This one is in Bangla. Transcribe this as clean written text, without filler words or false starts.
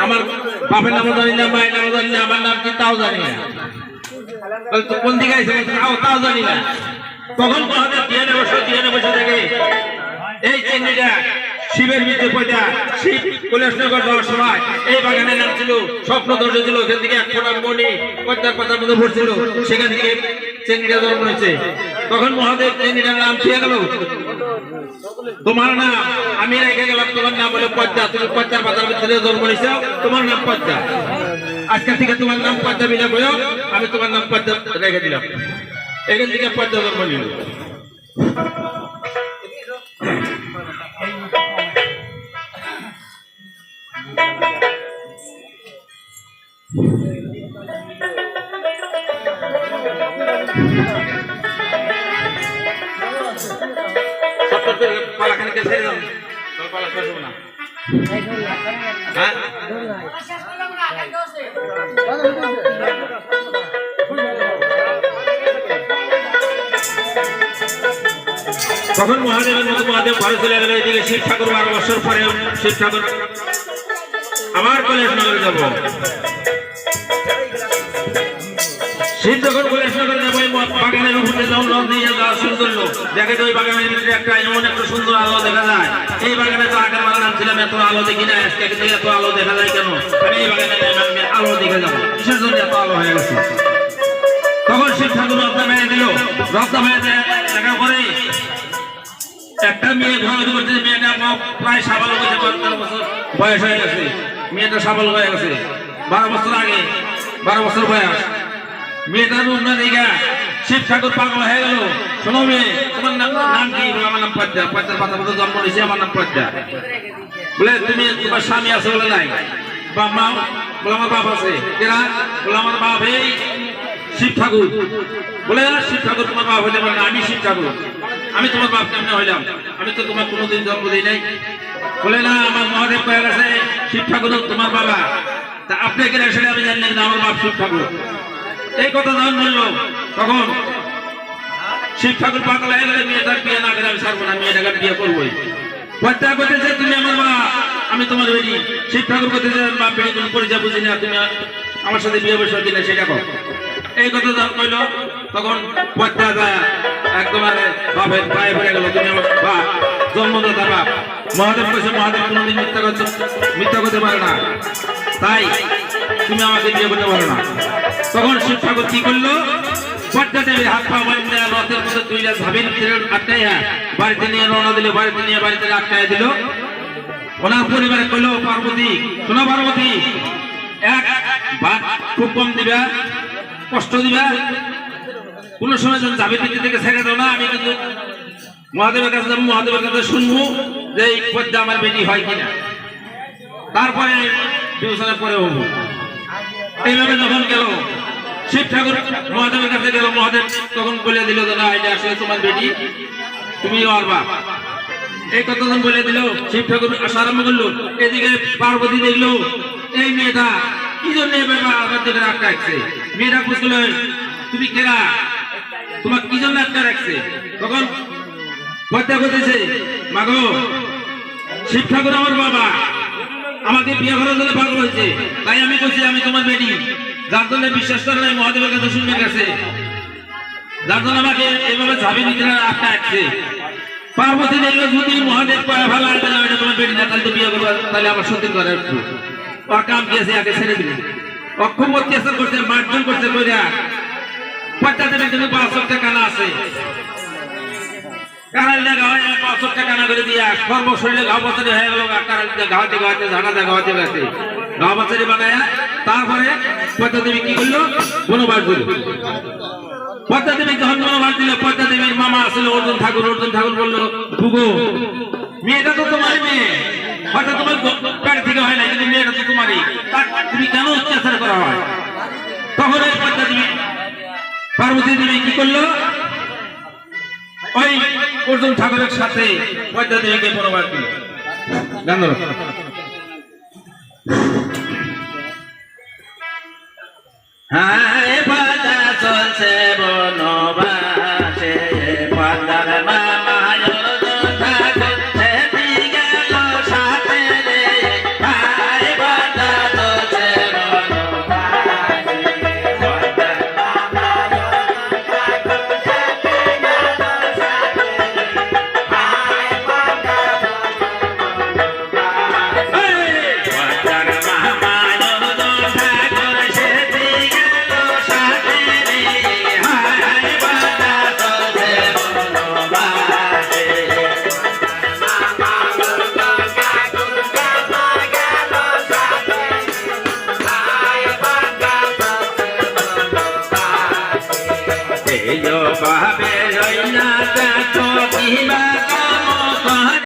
আমার বাপের নামও জানি না, মায়ের নামও জানি না, আমার নাম কি তাও জানি না। কোন দিকে আছে তাও জানি না। তখন দিয়ে বসে থেকে এই চিংড়িটা শিবের ভিতরে পয়টা শিব কৈলাসনগর যাওয়ার সময় এই বাগানে নামছিল, স্বপ্ন ধরেছিল, ওখান থেকে এক ফোঁটা মণি পদ্মার পাতার মধ্যে ভরছিল, সেখান থেকে চিংড়িটা জন্ম হয়েছে। তখন মহাদেব চিংড়িটার নাম খেয়ে গেল, তোমার নাম আমি রেখে গেলাম, তোমার নাম বলে পদ্মা, তুমি পদ্মার পাতার ভিতরে জন্ম নিয়েছ, তোমার নাম পদ্মা। আজকে থেকে তোমার নাম পদ্মা বিনা বলো, আমি তোমার নাম পদ্মা রেখে দিলাম। এখান থেকে পদ্মা জন্ম নিল। পালাখানে কে ছেড়ে দাও, পালা শেষ হবে না। তখন মহাদেবের মতো মহাদেব ঘরে চলে গেল। এদিকে শিব ঠাকুর 12 বছর পরে শিব ঠাকুর আবার কৈলাসনগরে যাব। শিব যখন কৈলাসনগরে যাবো বাগানের উপরে যখন রথ নিয়ে যাওয়া শুরু করলো, দেখে তো ওই বাগানের ভিতরে একটা এমন একটা সুন্দর আলো দেখা যায়। এই বাগানে তো আগের বাগান ছিলাম, এত আলো দেখি না, আজকে এত আলো দেখা যায় কেন? আমি এই বাগানে আলো দেখে যাবো, কিসের জন্য এত আলো হয়ে গেছে? তখন শিব ঠাকুর রথটা মেরে দিল। রথটা মেরে দেখা করে একটা মেয়ে ঘরে করছে, মেয়েটা প্রায় সাবালক হয়েছে, 12 বছর বয়স হয়ে গেছে, মেয়েটা সাবালক হয়ে গেছে। 12 বছর আগে, 12 বছর বয়স মেয়েটার রূপ না দেখা শিব ঠাকুর পাগল হয়ে গেল। শোনো মেয়ে, তোমার নাম কি? আমার নাম পদ্মা, পদ্মার পাতার মধ্যে জন্ম নিয়েছে, আমার নাম পদ্মা। বলে তুমি তোমার স্বামী আছে? বলে নাই। বাপ মা? বলে আমার বাপ আছে। কেনা? বলে আমার বাপ এই শিব ঠাকুর। বলে শিব ঠাকুর তোমার বাপ হইতে পারে না, আমি শিব ঠাকুর। আমি তোমার বাপ কেমনে হইলাম? আমি তো তোমার কোনোদিন জন্ম দিই নাই। বলে না, আমার মহাদেব কয়ে গেছে শিব ঠাকুর তোমার বাবা। তা আপনি কেন সেটা আমি জানি না, আমার বাপ শিব ঠাকুর। এই কথা যখন বললো তখন শিব ঠাকুর পাগল হয়ে গেলে, মেয়েটার বিয়ে না করে আমি ছাড়বো না, মেয়েটাকে বিয়ে করবোই। পদ্মা করতেছে তুমি আমার মা, আমি তোমার বেটি। শিব ঠাকুর করতেছে বাপ বেটি তুমি পরিচয় বুঝি না, তুমি আমার সাথে বিয়ে বসে কিনা সেটা কর। এই কথা যখন কইল তখন পদ্মা যায় একদম বাপের পায়ে পড়ে গেল, তুমি আমার বাপ, জন্মদাতা বাপ। মহাদেব কইছে মহাদেব কোনোদিন মিথ্যা করতে পারে না, তাই তুমি আমাকে বিয়ে করতে পারো না। তখন শিব ঠাকুর কি করলো? পদ্মা দেবীর হাত পা বাঁধে রথের মধ্যে তুইলা ঝাবির ভিতরে আটকাইয়া বাড়িতে নিয়ে রওনা দিল। বাড়িতে নিয়ে বাড়িতে আটকাইয়া দিল। ওনার পরিবারে কইল, পার্বতী শোনো পার্বতী, এক ভাত খুব কম দিবা, কষ্ট দিবা, কোন সময় যেন ঝাবির ভিতর থেকে ছেড়ে দাও না। আমি কিন্তু মহাদেবের কাছে যাবো, মহাদেবের কাছে শুনবো যে এই পদ্মা আমার বেটি হয় কিনা, তারপরে বিবেচনা করে হবো। এইভাবে যখন গেল শিব ঠাকুর মহাদেবের কাছে গেল, মহাদেব তখন বলে দিল যে না, এটা আসলে তোমার বেটি, তুমি আর বাপ। এই কথা যখন বলে দিল, শিব ঠাকুর আসা আরম্ভ করলো। এদিকে পার্বতী দেখলো এই মেয়েটা কি জন্য আটকাচ্ছে। মেয়েটা বুঝলো তুমি কেনা, তোমার কি জন্য আটকা রাখছে? তখন পদ্মা করতেছে, মাগো শিব ঠাকুর আমার বাবা, আমাকে বিয়ে করার জন্য পাগল হয়েছে, তাই আমি বলছি আমি তোমার বেটি। যার জন্য বিশ্বাস করে নাই মহাদেবের কাছে শুনবে গেছে, যার জন্য আমাকে এইভাবে ঝাঁপি নিতে আটকা রাখছে। পার্বতী দেখলো যদি মহাদেব পায়ে ভালো আসবে না, এটা তোমার বেটি না, তাহলে তো বিয়ে করবো, তাহলে আমার সত্যি করে ওর কাম দিয়েছে, আগে ছেড়ে দিলে। অক্ষম অত্যাচার করছে, মারধর করছে, কইরা পদ্মা দেবীর কিন্তু 5 লক্ষ কানা আছে, কানালিটা গাওয়ায় 5 লক্ষ কানা করে দিয়া সর্বশরীরে ঘাও বাচ্চারি হয়ে গেল। কানালিটা গাওয়াতে গাওয়াতে ঝাড়াতে গাওয়াতে গাওয়াতে ঘাও বাচ্চারি বানায়া তারপরে পদ্মা দেবী কি করলো? বনবাস দিল। পদ্মা দেবী যখন বনবাস দিল, পদ্মা দেবীর মামা আসলে অর্জুন ঠাকুর। অর্জুন ঠাকুর বললো, ভুগো মেয়েটা তো তোমার মেয়ে, হয়তো তোমার পেট থেকে হয় না, কিন্তু মেয়েটা তো তোমারই, তুমি কেন অত্যাচার করা হয়? তখন ওই পদ্মা দেবী পার্বতী দেবী কি করলো? ওই অর্জুন ঠাকুরের সাথে পদ্মা দেবীকে বনবাস দিল। হ্যাঁ, পদ্মা চলছে বনবাসে, পদ্মার মামা অর্জুন ঠাকুর গেল সাথে রে, ভাই ভাবে রইনা দেখো কিবা